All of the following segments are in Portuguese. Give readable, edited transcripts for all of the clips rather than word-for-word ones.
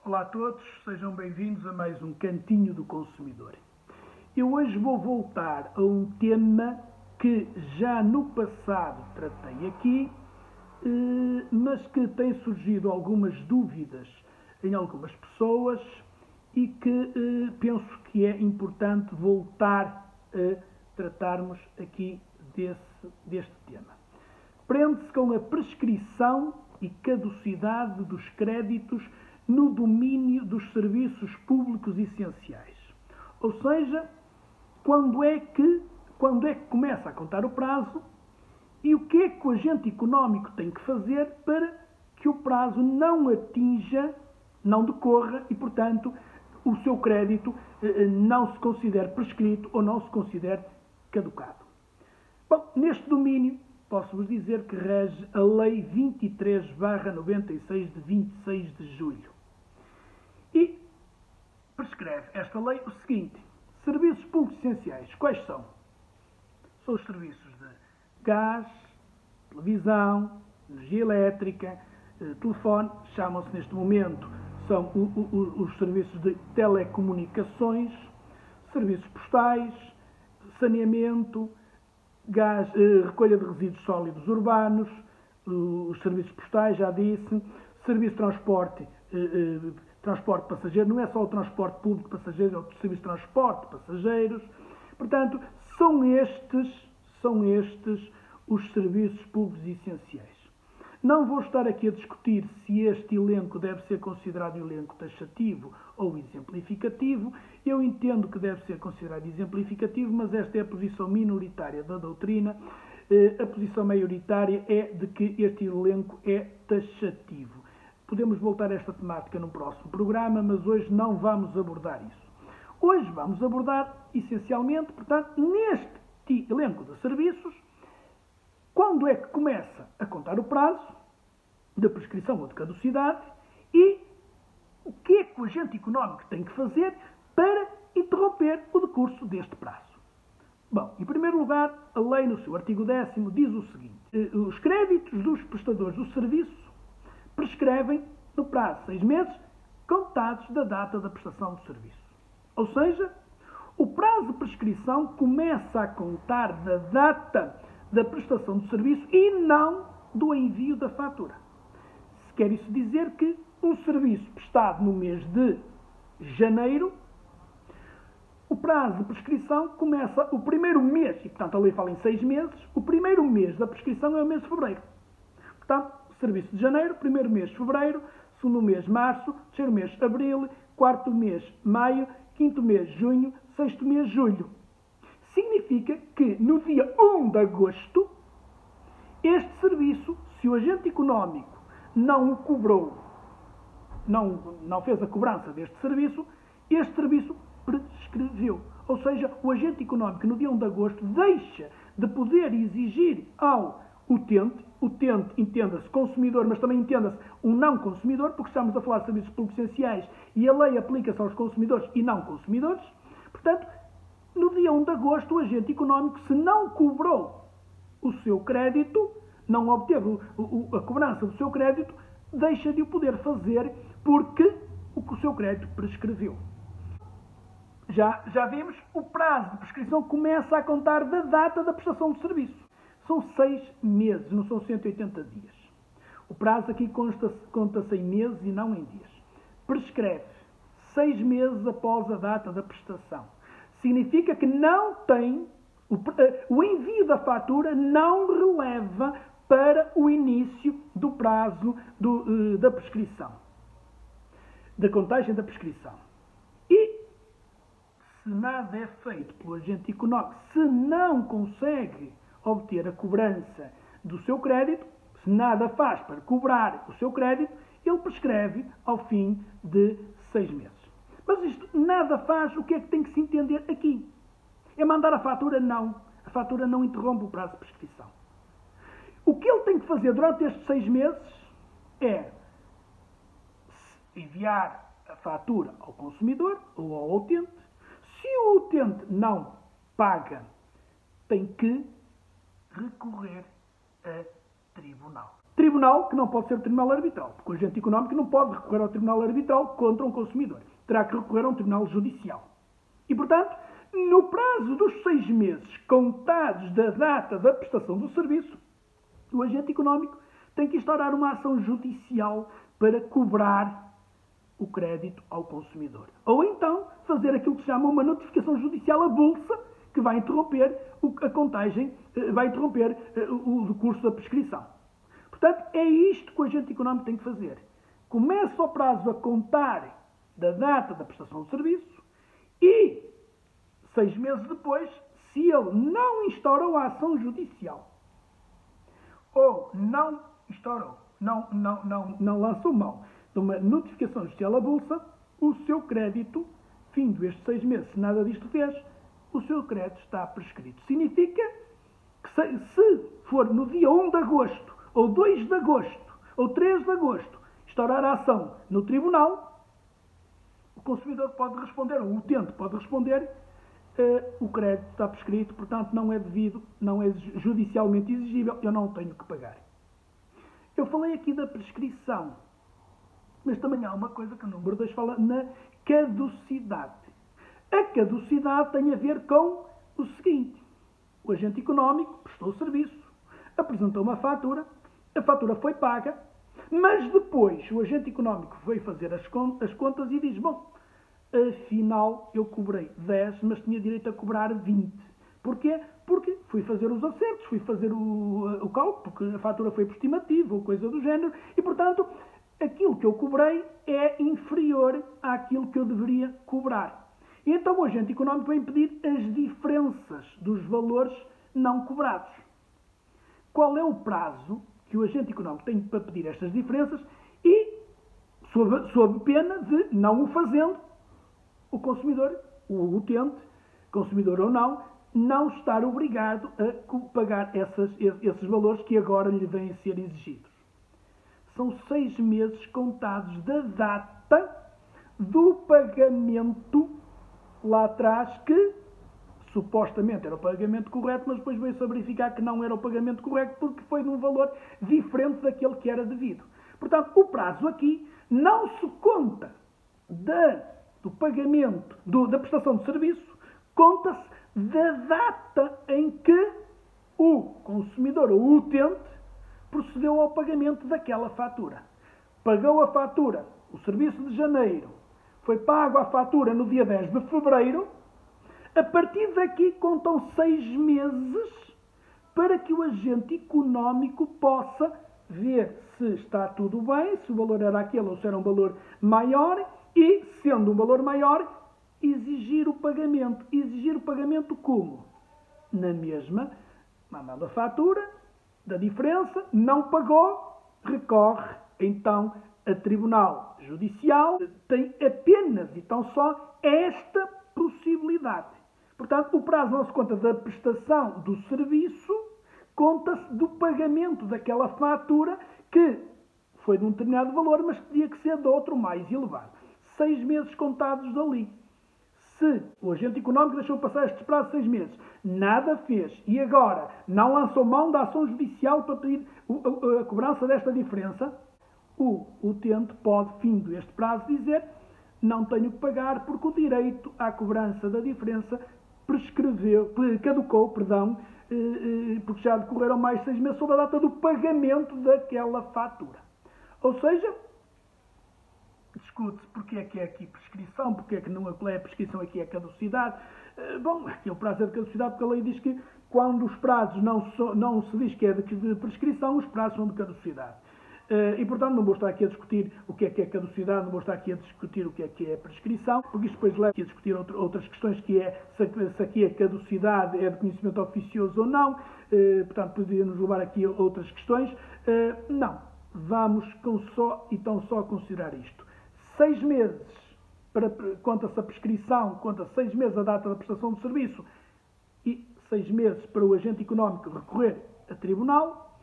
Olá a todos, sejam bem-vindos a mais um Cantinho do Consumidor. Eu hoje vou voltar a um tema que já no passado tratei aqui, mas que tem surgido algumas dúvidas em algumas pessoas e que penso que é importante voltar a tratarmos aqui deste tema. Prende-se com a prescrição e caducidade dos créditos no domínio dos serviços públicos essenciais. Ou seja, quando é que começa a contar o prazo e o que é que o agente económico tem que fazer para que o prazo não atinja, não decorra e, portanto, o seu crédito não se considere prescrito ou não se considere caducado. Bom, neste domínio, posso-vos dizer que rege a Lei 23/96 de 26 de julho. E prescreve esta lei o seguinte: serviços públicos essenciais, quais são? São os serviços de gás, televisão, energia elétrica, telefone, chamam-se neste momento, são os serviços de telecomunicações, serviços postais, saneamento, gás, recolha de resíduos sólidos urbanos, os serviços postais, já disse, serviço de transporte passageiro, não é só o transporte público passageiro, é o serviço de transporte de passageiros. Portanto, são estes os serviços públicos essenciais. Não vou estar aqui a discutir se este elenco deve ser considerado elenco taxativo ou exemplificativo. Eu entendo que deve ser considerado exemplificativo, mas esta é a posição minoritária da doutrina. A posição maioritária é de que este elenco é taxativo. Podemos voltar a esta temática num próximo programa, mas hoje não vamos abordar isso. Hoje vamos abordar, essencialmente, portanto, neste elenco de serviços, quando é que começa a contar o prazo da prescrição ou de caducidade e o que é que o agente económico tem que fazer para interromper o decurso deste prazo. Bom, em primeiro lugar, a lei no seu artigo 10º diz o seguinte: os créditos dos prestadores do serviço prescrevem no prazo de 6 meses contados da data da prestação do serviço. Ou seja, o prazo de prescrição começa a contar da data da prestação do serviço e não do envio da fatura. Quer isso dizer que um serviço prestado no mês de janeiro, o prazo de prescrição começa o primeiro mês, e portanto a lei fala em 6 meses, o primeiro mês da prescrição é o mês de fevereiro. Portanto, serviço de janeiro, primeiro mês de fevereiro, segundo mês março, terceiro mês abril, quarto mês maio, quinto mês junho, sexto mês julho. Significa que no dia 1 de agosto, este serviço, se o agente económico não o cobrou, não fez a cobrança deste serviço, este serviço prescreveu. Ou seja, o agente económico no dia 1 de agosto deixa de poder exigir ao utente, entenda-se consumidor, mas também entenda-se um não consumidor, porque estamos a falar de serviços públicos essenciais e a lei aplica-se aos consumidores e não consumidores. Portanto, no dia 1 de agosto, o agente económico, se não cobrou o seu crédito, não obteve a cobrança do seu crédito, deixa de o poder fazer porque o seu crédito prescreveu. Já vimos, o prazo de prescrição começa a contar da data da prestação do serviço. São 6 meses, não são 180 dias. O prazo aqui conta-se em meses e não em dias. Prescreve 6 meses após a data da prestação. Significa que não tem, o envio da fatura não releva para o início do prazo da prescrição, da contagem da prescrição. E se nada é feito pelo agente económico, se não consegue obter a cobrança do seu crédito, se nada faz para cobrar o seu crédito, ele prescreve ao fim de 6 meses. Mas isto nada faz, o que é que tem que se entender aqui? É mandar a fatura? Não. A fatura não interrompe o prazo de prescrição. O que ele tem que fazer durante estes 6 meses é enviar a fatura ao consumidor ou ao utente. Se o utente não paga, tem que recorrer a tribunal. tribunal, que não pode ser o tribunal arbitral, porque o agente económico não pode recorrer ao tribunal arbitral contra um consumidor. Terá que recorrer a um tribunal judicial. E, portanto, no prazo dos 6 meses contados da data da prestação do serviço, o agente económico tem que instaurar uma ação judicial para cobrar o crédito ao consumidor. Ou então fazer aquilo que se chama uma notificação judicial avulsa, que vai interromper a contagem, vai interromper o decurso da prescrição. Portanto, é isto que o agente económico tem que fazer. Começa o prazo a contar da data da prestação do serviço e, 6 meses depois, se ele não instaurou a ação judicial ou não instaurou, não lançou mão de uma notificação judicial avulsa, o seu crédito, findo estes 6 meses, se nada disto fez, o seu crédito está prescrito. Significa que se for no dia 1 de agosto, ou 2 de agosto, ou 3 de agosto, instaurar a ação no tribunal, o consumidor pode responder, ou o utente pode responder, o crédito está prescrito, portanto não é devido, não é judicialmente exigível, eu não tenho que pagar. Eu falei aqui da prescrição, mas também há uma coisa que o número 2 fala na caducidade. A caducidade tem a ver com o seguinte: o agente económico prestou o serviço, apresentou uma fatura, a fatura foi paga, mas depois o agente económico veio fazer as contas e diz, bom, afinal eu cobrei 10, mas tinha direito a cobrar 20. Porquê? Porque fui fazer os acertos, fui fazer o cálculo, porque a fatura foi por estimativa ou coisa do género, e portanto aquilo que eu cobrei é inferior àquilo que eu deveria cobrar. E então o agente económico vem pedir as diferenças dos valores não cobrados. Qual é o prazo que o agente económico tem para pedir estas diferenças e, sob pena de, não o fazendo, o consumidor, o utente, consumidor ou não estar obrigado a pagar esses valores que agora lhe vêm a ser exigidos. São 6 meses contados da data do pagamento lá atrás, que supostamente era o pagamento correto, mas depois veio-se a verificar que não era o pagamento correto porque foi de um valor diferente daquele que era devido. Portanto, o prazo aqui não se conta do pagamento, da prestação de serviço, conta-se da data em que o consumidor ou o utente procedeu ao pagamento daquela fatura. Pagou a fatura, o serviço de janeiro, foi pago a fatura no dia 10 de fevereiro, a partir daqui contam 6 meses para que o agente económico possa ver se está tudo bem, se o valor era aquele ou se era um valor maior e, sendo um valor maior, exigir o pagamento. Exigir o pagamento como? Na mesma, mandando a fatura da diferença, não pagou, recorre então a tribunal judicial, tem apenas e tão só esta possibilidade. Portanto, o prazo não se conta da prestação do serviço, conta-se do pagamento daquela fatura que foi de um determinado valor, mas que tinha que ser de outro mais elevado. 6 meses contados dali. Se o agente económico deixou passar estes prazos de 6 meses, nada fez e agora não lançou mão da ação judicial para pedir a cobrança desta diferença, o utente pode, findo este prazo, dizer não tenho que pagar porque o direito à cobrança da diferença caducou, porque já decorreram mais de 6 meses sobre a data do pagamento daquela fatura. Ou seja, discute-se porque é que é aqui prescrição, porque é que não é prescrição, aqui é caducidade. Bom, aqui o prazo é de caducidade porque a lei diz que quando os prazos não se diz que é de prescrição, os prazos são de caducidade. E, portanto, não vou estar aqui a discutir o que é caducidade, não vou estar aqui a discutir o que é prescrição, porque isto depois leva aqui a discutir outras questões, que é se aqui a caducidade é de conhecimento oficioso ou não, portanto, poderia-nos levar aqui a outras questões. Não, vamos só considerar isto. 6 meses, conta-se a prescrição, conta 6 meses a data da prestação do serviço e 6 meses para o agente económico recorrer a tribunal.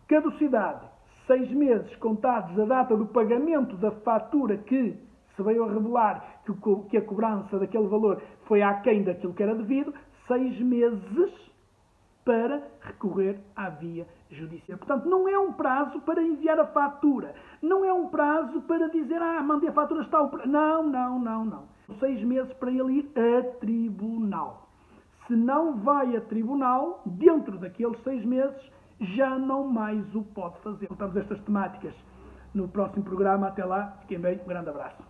Caducidade, 6 meses contados da data do pagamento da fatura que se veio a revelar que a cobrança daquele valor foi aquém daquilo que era devido, 6 meses para recorrer à via judicial. Portanto, não é um prazo para enviar a fatura. Não é um prazo para dizer, mandei a fatura, está o prazo. Não. 6 meses para ele ir a tribunal. Se não vai a tribunal, dentro daqueles 6 meses, já não mais o pode fazer. Voltamos a estas temáticas no próximo programa. Até lá, fiquem bem, um grande abraço.